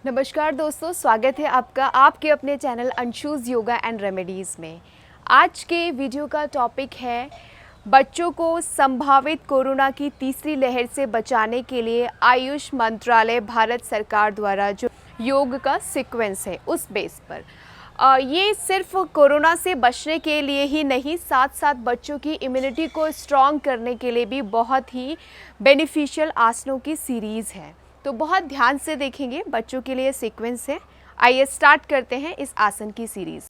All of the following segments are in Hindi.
नमस्कार दोस्तों, स्वागत है आपका आपके अपने चैनल अंशुज योगा एंड रेमेडीज़ में। आज के वीडियो का टॉपिक है बच्चों को संभावित कोरोना की तीसरी लहर से बचाने के लिए आयुष मंत्रालय भारत सरकार द्वारा जो योग का सीक्वेंस है उस बेस पर ये सिर्फ कोरोना से बचने के लिए ही नहीं, साथ साथ बच्चों की इम्यूनिटी को स्ट्रॉन्ग करने के लिए भी बहुत ही बेनिफिशियल आसनों की सीरीज़ है। तो बहुत ध्यान से देखेंगे, बच्चों के लिए सीक्वेंस है। आइए स्टार्ट करते हैं इस आसन की सीरीज़।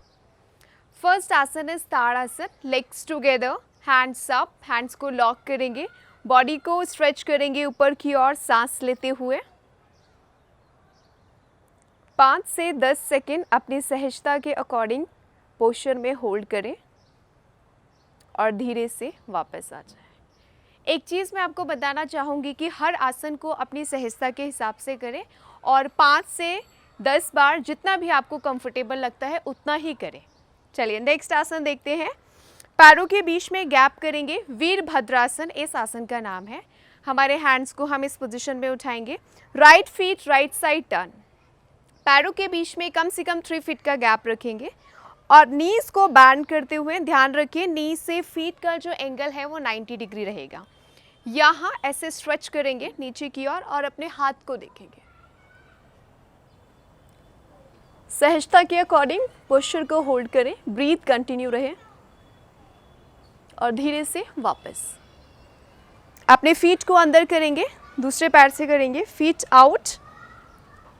फर्स्ट आसन है Tadasana. Legs together, hands up, hands को लॉक करेंगे, बॉडी को स्ट्रेच करेंगे ऊपर की ओर सांस लेते हुए। 5 से 10 सेकेंड अपनी सहजता के अकॉर्डिंग पोस्चर में होल्ड करें और धीरे से वापस आ जाए। एक चीज़ मैं आपको बताना चाहूँगी कि हर आसन को अपनी सहजता के हिसाब से करें और 5 से 10 बार जितना भी आपको कंफर्टेबल लगता है उतना ही करें। चलिए नेक्स्ट आसन देखते हैं। पैरों के बीच में गैप करेंगे, वीरभद्रासन इस आसन का नाम है। हमारे हैंड्स को हम इस पोजीशन में उठाएंगे, right feet right side turn, पैरों के बीच में कम से कम 3 फीट का गैप रखेंगे और नीज को बैंड करते हुए ध्यान रखिए नी से फीट का जो एंगल है वो 90 डिग्री रहेगा। यहाँ ऐसे स्ट्रेच करेंगे नीचे की ओर और अपने हाथ को देखेंगे। सहजता के अकॉर्डिंग पोस्चर को होल्ड करें, ब्रीथ कंटिन्यू रहे और धीरे से वापस अपने फीट को अंदर करेंगे, दूसरे पैर से करेंगे, फीट आउट,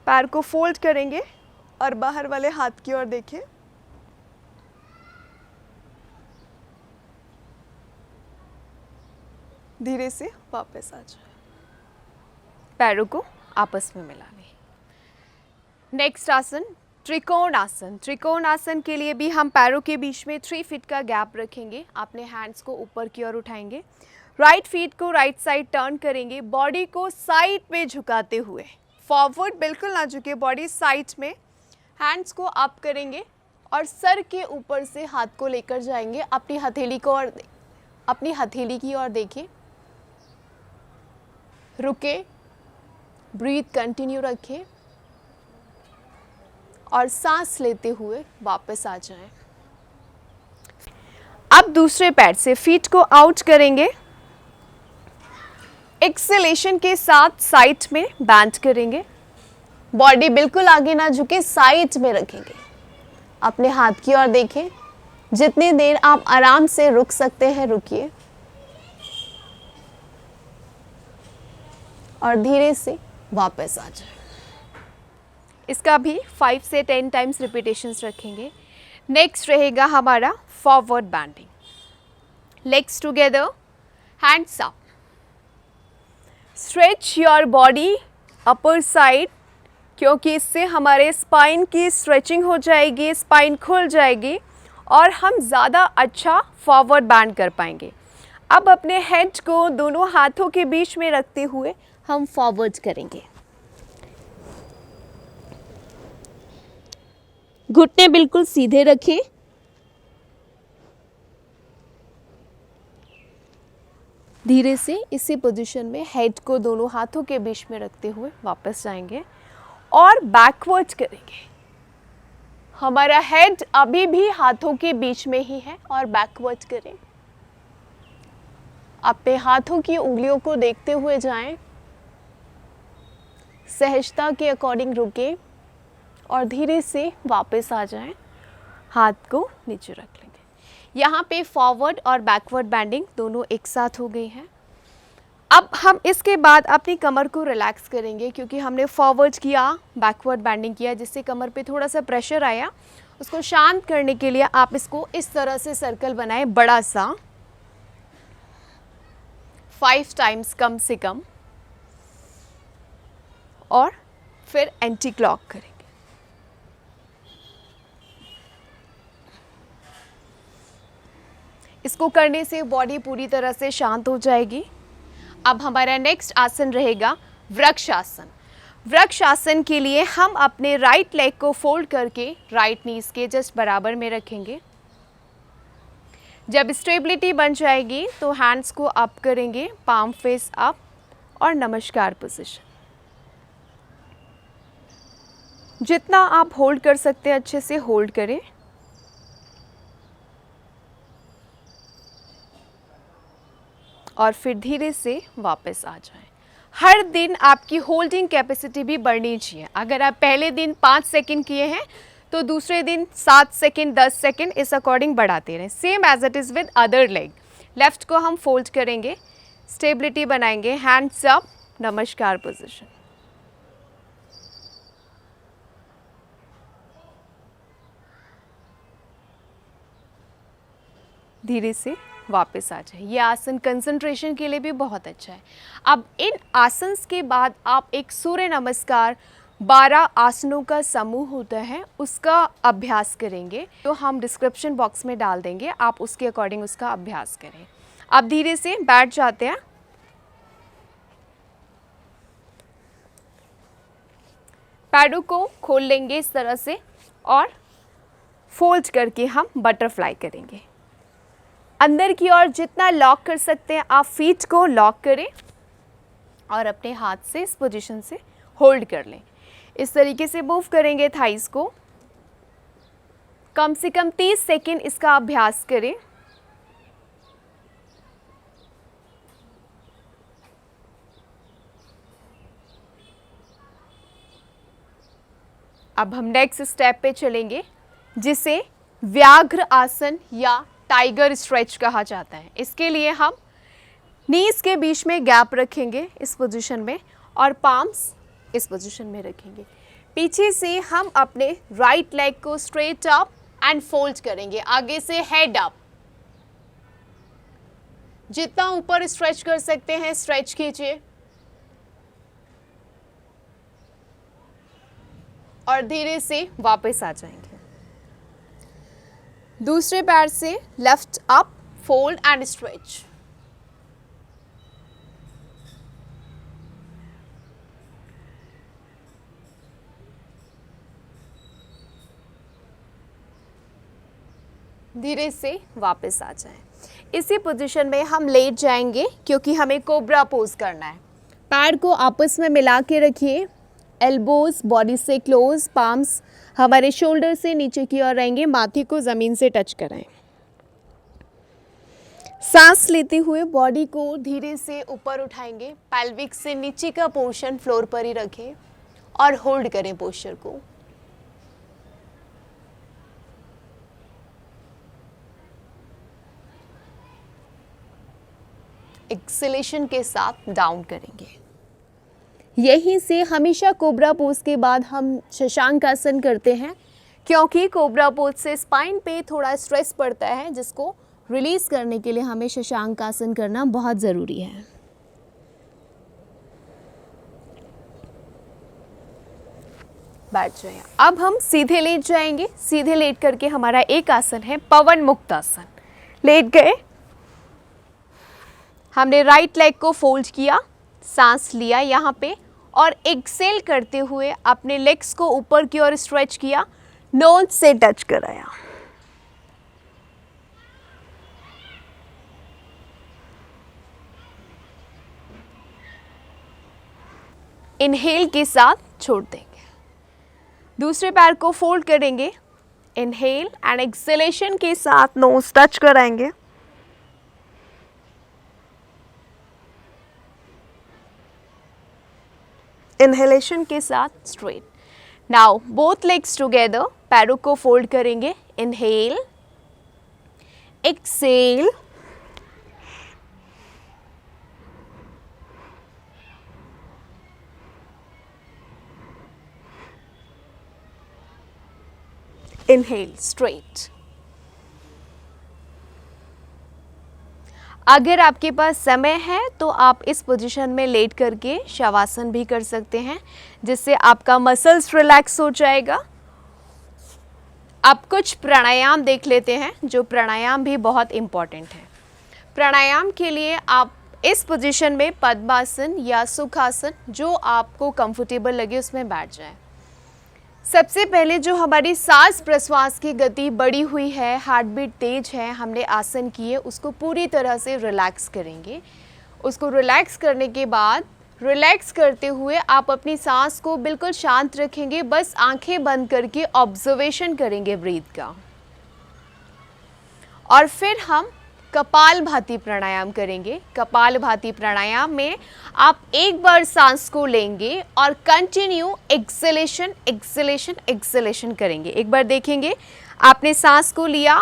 पैर को फोल्ड करेंगे और बाहर वाले हाथ की ओर देखें। धीरे से वापस आ जाए, पैरों को आपस में मिला लें। नेक्स्ट आसन त्रिकोण आसन। त्रिकोण आसन के लिए भी हम पैरों के बीच में 3 फीट का गैप रखेंगे। अपने हैंड्स को ऊपर की ओर उठाएंगे, राइट फीट को राइट साइड टर्न करेंगे, बॉडी को साइड पे झुकाते हुए, फॉरवर्ड बिल्कुल ना झुके, बॉडी साइड में, हैंड्स को अप करेंगे और सर के ऊपर से हाथ को लेकर जाएंगे अपनी हथेली को और अपनी हथेली की ओर देखिए, रुके, ब्रीथ कंटिन्यू रखें और सांस लेते हुए वापस आ जाएं। अब दूसरे पैर से फीट को आउट करेंगे, एक्सेलेशन के साथ साइड में बैंड करेंगे, बॉडी बिल्कुल आगे ना झुके, साइड में रखेंगे, अपने हाथ की ओर देखें, जितनी देर आप आराम से रुक सकते हैं रुकिए और धीरे से वापस आ जाए। इसका भी 5 से 10 टाइम्स रिपीटेशंस रखेंगे। नेक्स्ट रहेगा हमारा forward bending. Legs together, hands up, stretch your body upper side, क्योंकि इससे हमारे स्पाइन की स्ट्रेचिंग हो जाएगी, स्पाइन खुल जाएगी और हम ज़्यादा अच्छा फॉरवर्ड बैंड कर पाएंगे। अब अपने हेड को दोनों हाथों के बीच में रखते हुए हम फॉरवर्ड करेंगे, घुटने बिल्कुल सीधे रखें, धीरे से इसी पोजीशन में हेड को दोनों हाथों के बीच में रखते हुए वापस जाएंगे और बैकवर्ड करेंगे। हमारा हेड अभी भी हाथों के बीच में ही है और बैकवर्ड करें, अपने हाथों की उंगलियों को देखते हुए जाएं, सहजता के अकॉर्डिंग रुके और धीरे से वापस आ जाएं, हाथ को नीचे रख लेंगे। यहाँ पे फॉरवर्ड और बैकवर्ड बैंडिंग दोनों एक साथ हो गई हैं। अब हम इसके बाद अपनी कमर को रिलैक्स करेंगे, क्योंकि हमने फॉरवर्ड किया, बैकवर्ड बैंडिंग किया, जिससे कमर पे थोड़ा सा प्रेशर आया। उसको शांत करने के लिए आप इसको इस तरह से सर्कल बनाएं, बड़ा सा, 5 टाइम्स कम से कम, और फिर एंटी क्लॉक करेंगे। इसको करने से बॉडी पूरी तरह से शांत हो जाएगी। अब हमारा नेक्स्ट आसन रहेगा वृक्ष आसन। वृक्ष आसन के लिए हम अपने राइट लेग को फोल्ड करके राइट नीज के जस्ट बराबर में रखेंगे। जब स्टेबिलिटी बन जाएगी तो हैंड्स को अप करेंगे, पाम फेस अप और नमस्कार पोजीशन। जितना आप होल्ड कर सकते हैं अच्छे से होल्ड करें। और फिर धीरे से वापस आ जाएं। हर दिन आपकी होल्डिंग कैपेसिटी भी बढ़नी चाहिए। अगर आप पहले दिन 5 सेकंड किए हैं तो दूसरे दिन 7 सेकंड, 10 सेकंड, इस अकॉर्डिंग बढ़ाते रहें। Same as it is with other leg. Left को हम फोल्ड करेंगे, स्टेबिलिटी बनाएंगे, हैंड्स अप, नमस्कार पोजीशन। धीरे से वापस आ जाए। ये आसन कंसंट्रेशन के लिए भी बहुत अच्छा है। अब इन आसन के बाद आप एक सूर्य नमस्कार 12 आसनों का समूह होता है, उसका अभ्यास करेंगे, तो हम डिस्क्रिप्शन बॉक्स में डाल देंगे, आप उसके अकॉर्डिंग उसका अभ्यास करें। आप धीरे से बैठ जाते हैं। पैरों को खोल लेंगे इस तरह से और फोल्ड करके हम बटरफ्लाई करेंगे। अंदर की ओर जितना लॉक कर सकते हैं आप फीट को लॉक करें और अपने हाथ से इस पोजीशन से होल्ड कर लें। इस तरीके से मूव करेंगे थाइस को। कम से कम 30 सेकंड इसका अभ्यास करें। अब हम नेक्स्ट स्टेप पे चलेंगे, जिसे व्याघ्र आसन या टाइगर स्ट्रेच कहा जाता है। इसके लिए हम नीज के बीच में गैप रखेंगे इस पोजीशन में और पाम्स इस पोजीशन में रखेंगे। पीछे से हम अपने राइट लेग को स्ट्रेट अप एंड फोल्ड करेंगे, आगे से हेड अप। जितना ऊपर स्ट्रेच कर सकते हैं स्ट्रेच कीजिए और धीरे से वापस आ जाएंगे। दूसरे पैर से left up, fold and stretch. धीरे से वापस आ जाएं। इसी पोजीशन में हम लेट जाएंगे क्योंकि हमें कोबरा पोज करना है। पैर को आपस में मिला के रखिए, एल्बोज बॉडी से क्लोज, पाम्स हमारे शोल्डर से नीचे की ओर रहेंगे, माथे को ज़मीन से टच कराएं। सांस लेते हुए बॉडी को धीरे से ऊपर उठाएंगे, पेल्विक से नीचे का पोर्शन फ्लोर पर ही रखें और होल्ड करें पोस्चर को। एक्सेलेशन के साथ डाउन करेंगे। यहीं से हमेशा कोबरा पोज के बाद हम शशांक आसन करते हैं, क्योंकि कोबरा पोज से स्पाइन पे थोड़ा स्ट्रेस पड़ता है, जिसको रिलीज करने के लिए हमें शशांक आसन करना बहुत ज़रूरी है। बैठ जाइए। अब हम सीधे लेट जाएंगे। सीधे लेट करके हमारा एक आसन है पवन मुक्त आसन। लेट गए, हमने राइट लेग को फोल्ड किया, सांस लिया यहाँ पे और एक्सेल करते हुए अपने लेग्स को ऊपर की ओर स्ट्रेच किया, नोज से टच कराया। इनहेल के साथ छोड़ देंगे। दूसरे पैर को फोल्ड करेंगे, इनहेल एंड एक्सेलेशन के साथ नोज टच कराएंगे। इनहेलेशन के साथ straight. Now both legs together, पैरों को फोल्ड करेंगे, इनहेल, एक्सेल, इनहेल, स्ट्रेट। अगर आपके पास समय है तो आप इस पोजीशन में लेट करके शवासन भी कर सकते हैं, जिससे आपका मसल्स रिलैक्स हो जाएगा। अब कुछ प्राणायाम देख लेते हैं, जो प्राणायाम भी बहुत इम्पॉर्टेंट है। प्राणायाम के लिए आप इस पोजीशन में पद्मासन या सुखासन, जो आपको कंफर्टेबल लगे उसमें बैठ जाएं। सबसे पहले जो हमारी सांस प्रश्वास की गति बढ़ी हुई है, हार्ट बीट तेज है, हमने आसन किए, उसको पूरी तरह से रिलैक्स करेंगे। उसको रिलैक्स करने के बाद रिलैक्स करते हुए आप अपनी सांस को बिल्कुल शांत रखेंगे, बस आंखें बंद करके ऑब्जर्वेशन करेंगे ब्रीथ का। और फिर हम कपालभाति प्राणायाम करेंगे। कपालभाति प्राणायाम में आप एक बार सांस को लेंगे और कंटिन्यू एक्सलेशन एक्सलेशन एक्सलेशन करेंगे। एक बार देखेंगे, आपने सांस को लिया,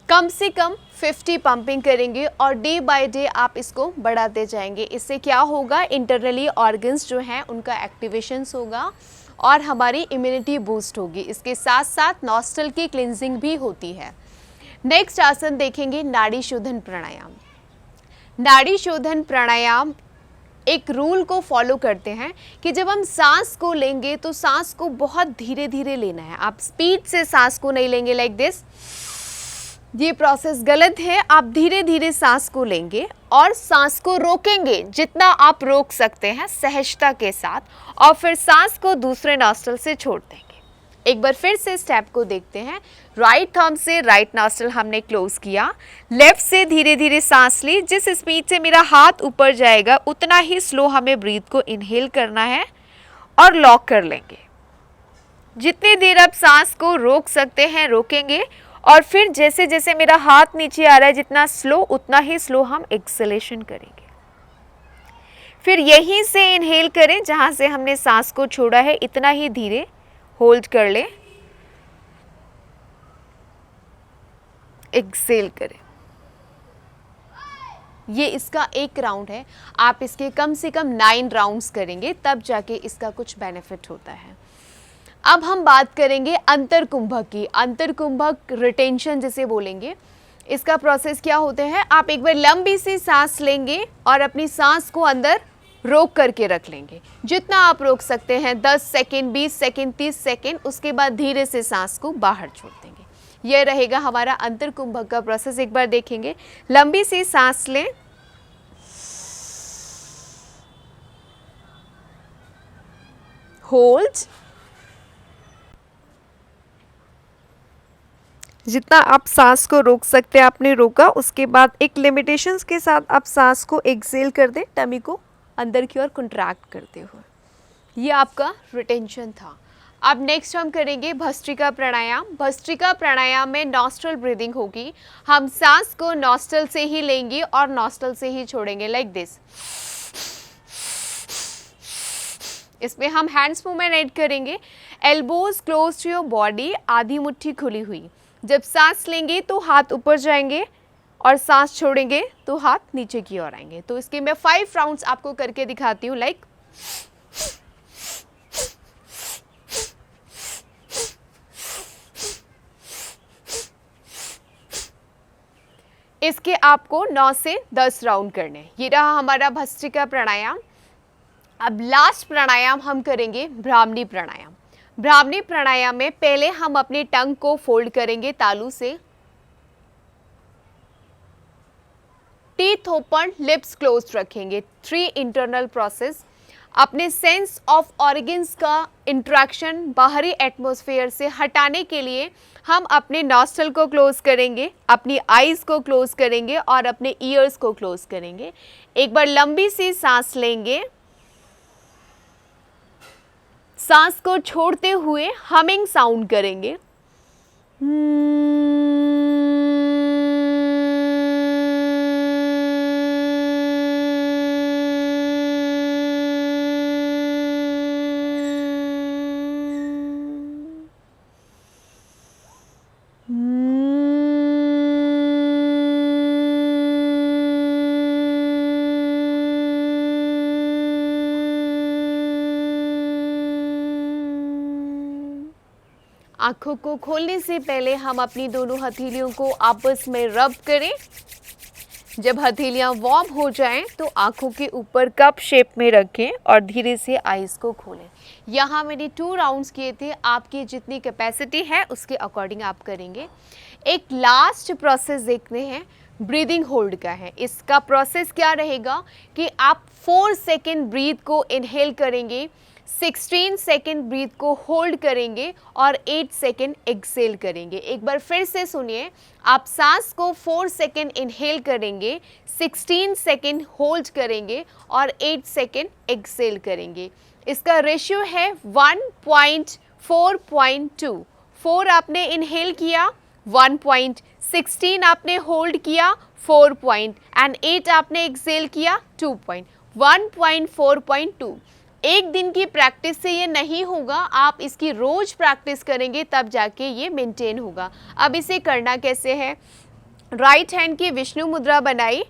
कम से कम 50 पंपिंग करेंगे और डे बाय डे आप इसको बढ़ाते जाएंगे। इससे क्या होगा, इंटरनली ऑर्गन्स जो हैं उनका एक्टिवेशंस होगा और हमारी इम्यूनिटी बूस्ट होगी। इसके साथ साथ नॉस्ट्रल की क्लिनजिंग भी होती है। नेक्स्ट आसन देखेंगे नाड़ी शोधन प्राणायाम। नाड़ी शोधन प्राणायाम एक रूल को फॉलो करते हैं कि जब हम सांस को लेंगे तो सांस को बहुत धीरे धीरे लेना है। आप स्पीड से सांस को नहीं लेंगे लाइक दिस, ये प्रोसेस गलत है। आप धीरे धीरे सांस को लेंगे और सांस को रोकेंगे जितना आप रोक सकते हैं सहजता के साथ, और फिर सांस को दूसरे नॉस्ट्रल से छोड़ देंगे। एक बार फिर से स्टेप को देखते हैं। राइट थंब से राइट नॉस्ट्रल हमने क्लोज किया, लेफ्ट से धीरे धीरे सांस ली। जिस स्पीड से मेरा हाथ ऊपर जाएगा उतना ही स्लो हमें ब्रीथ को इनहेल करना है और लॉक कर लेंगे। जितनी देर आप सांस को रोक सकते हैं रोकेंगे, और फिर जैसे जैसे मेरा हाथ नीचे आ रहा है जितना स्लो उतना ही स्लो हम एक्सलेशन करेंगे। फिर यहीं से इनहेल करें, जहां से हमने सांस को छोड़ा है इतना ही धीरे होल्ड कर लें, एक्सेल करें। ये इसका एक राउंड है, आप इसके कम से कम 9 राउंड्स करेंगे तब जाके इसका कुछ बेनिफिट होता है। अब हम बात करेंगे अंतरकुंभक की। अंतरकुंभक रिटेंशन जिसे बोलेंगे, इसका प्रोसेस क्या होता है, आप एक बार लंबी सी सांस लेंगे और अपनी सांस को अंदर रोक करके रख लेंगे। जितना आप रोक सकते हैं 10 सेकेंड, 20 सेकेंड, 30 सेकेंड, उसके बाद धीरे से सांस को बाहर छोड़ देंगे। यह रहेगा हमारा अंतरकुंभक का प्रोसेस। एक बार देखेंगे, लंबी सी सांस लें, होल्ड, जितना आप सांस को रोक सकते हैं आपने रोका। उसके बाद एक लिमिटेशंस के साथ आप सांस को एक्सेल कर दें, टमी को अंदर की ओर कंट्रैक्ट करते हुए। ये आपका रिटेंशन था। अब नेक्स्ट हम करेंगे भस्त्रिका प्राणायाम। भस्त्रिका प्राणायाम में नॉस्ट्रल ब्रीदिंग होगी। हम सांस को नॉस्ट्रल से ही लेंगे और नॉस्ट्रल से ही छोड़ेंगे लाइक दिस। इसमें हम हैंड्स मूवमेंट ऐड करेंगे। Elbows close to your body, आधी मुट्ठी खुली हुई। जब सांस लेंगे तो हाथ ऊपर जाएंगे और सांस छोड़ेंगे तो हाथ नीचे की ओर आएंगे। तो इसके मैं 5 राउंड्स आपको करके दिखाती हूँ लाइक। इसके आपको 9 से 10 राउंड करने। ये रहा हमारा भस्त्रिका प्राणायाम। अब लास्ट प्राणायाम हम करेंगे ब्राह्मणी प्राणायाम। ब्राह्मणी प्राणायाम में पहले हम अपनी टंग को फोल्ड करेंगे तालू से, टीथ ओपन, लिप्स क्लोज रखेंगे। 3 इंटरनल प्रोसेस। अपने सेंस ऑफ ऑर्गन्स का इंट्रैक्शन बाहरी एटमॉस्फेयर से हटाने के लिए हम अपने नॉस्ट्रल को क्लोज करेंगे, अपनी आईज को क्लोज करेंगे और अपने ईयर्स को क्लोज करेंगे। एक बार लंबी सी सांस लेंगे, सांस को छोड़ते हुए हमिंग साउंड करेंगे। आँखों को खोलने से पहले हम अपनी दोनों हथेलियों को आपस में रब करें। जब हथेलियाँ वार्म हो जाएं तो आँखों के ऊपर कप शेप में रखें और धीरे से आईज को खोलें। यहाँ मैंने 2 राउंड्स किए थे, आपकी जितनी कैपेसिटी है उसके अकॉर्डिंग आप करेंगे। एक लास्ट प्रोसेस देखते हैं, ब्रीदिंग होल्ड का है। इसका प्रोसेस क्या रहेगा कि आप 4 सेकेंड ब्रीथ को इनहेल करेंगे, 16 सेकेंड ब्रीथ को होल्ड करेंगे और 8 सेकेंड एक्सेल करेंगे। एक बार फिर से सुनिए, आप सांस को 4 सेकेंड इनहेल करेंगे, 16 सेकेंड होल्ड करेंगे और 8 सेकेंड एक्सेल करेंगे। इसका रेशियो है 1.4.2। 4 आपने इनहेल किया, 1.16 आपने होल्ड किया, 8 आपने एक्सेल किया, 1.4.2। एक दिन की प्रैक्टिस से ये नहीं होगा, आप इसकी रोज प्रैक्टिस करेंगे तब जाके ये मेंटेन होगा। अब इसे करना कैसे है, राइट हैंड की विष्णु मुद्रा बनाई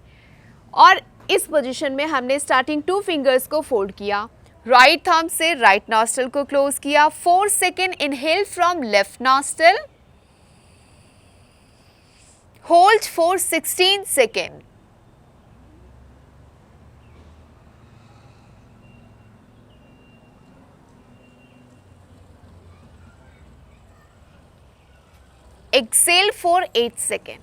और इस पोजीशन में हमने स्टार्टिंग 2 फिंगर्स को फोल्ड किया, राइट थंब से राइट नॉस्ट्रल को क्लोज किया, 4 second inhale from left nostril, hold for 16 second, exhale for 8 second.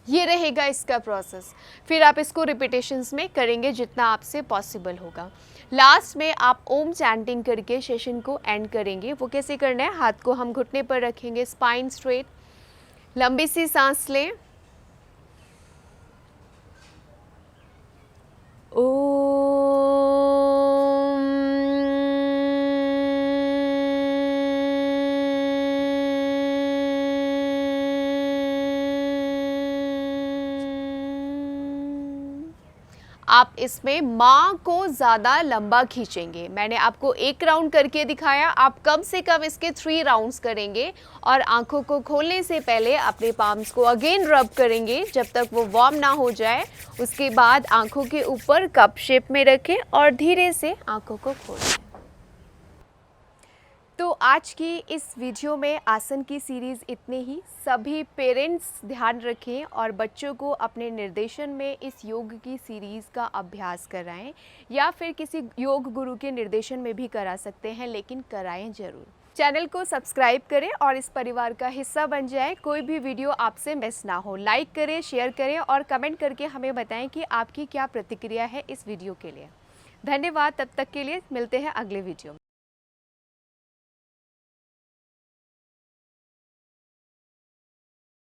ये रहेगा इसका प्रोसेस। फिर आप इसको रिपीटेशंस में करेंगे जितना आपसे पॉसिबल होगा। लास्ट में आप ओम चैंटिंग करके सेशन को एंड करेंगे। वो कैसे करना है, हाथ को हम घुटने पर रखेंगे, स्पाइन स्ट्रेट, लंबी सी सांस लें, आप इसमें माँ को ज़्यादा लंबा खींचेंगे। मैंने आपको 1 राउंड करके दिखाया, आप कम से कम इसके 3 राउंड्स करेंगे और आंखों को खोलने से पहले अपने पाम्स को अगेन रब करेंगे जब तक वो वार्म ना हो जाए। उसके बाद आंखों के ऊपर कप शेप में रखें और धीरे से आंखों को खोलें। तो आज की इस वीडियो में आसन की सीरीज़ इतने ही। सभी पेरेंट्स ध्यान रखें और बच्चों को अपने निर्देशन में इस योग की सीरीज़ का अभ्यास कराएं या फिर किसी योग गुरु के निर्देशन में भी करा सकते हैं, लेकिन कराएं ज़रूर। चैनल को सब्सक्राइब करें और इस परिवार का हिस्सा बन जाएं। कोई भी वीडियो आपसे मिस ना हो। लाइक करें, शेयर करें और कमेंट करके हमें बताएं कि आपकी क्या प्रतिक्रिया है इस वीडियो के लिए। धन्यवाद। तब तक के लिए मिलते हैं अगले वीडियो में।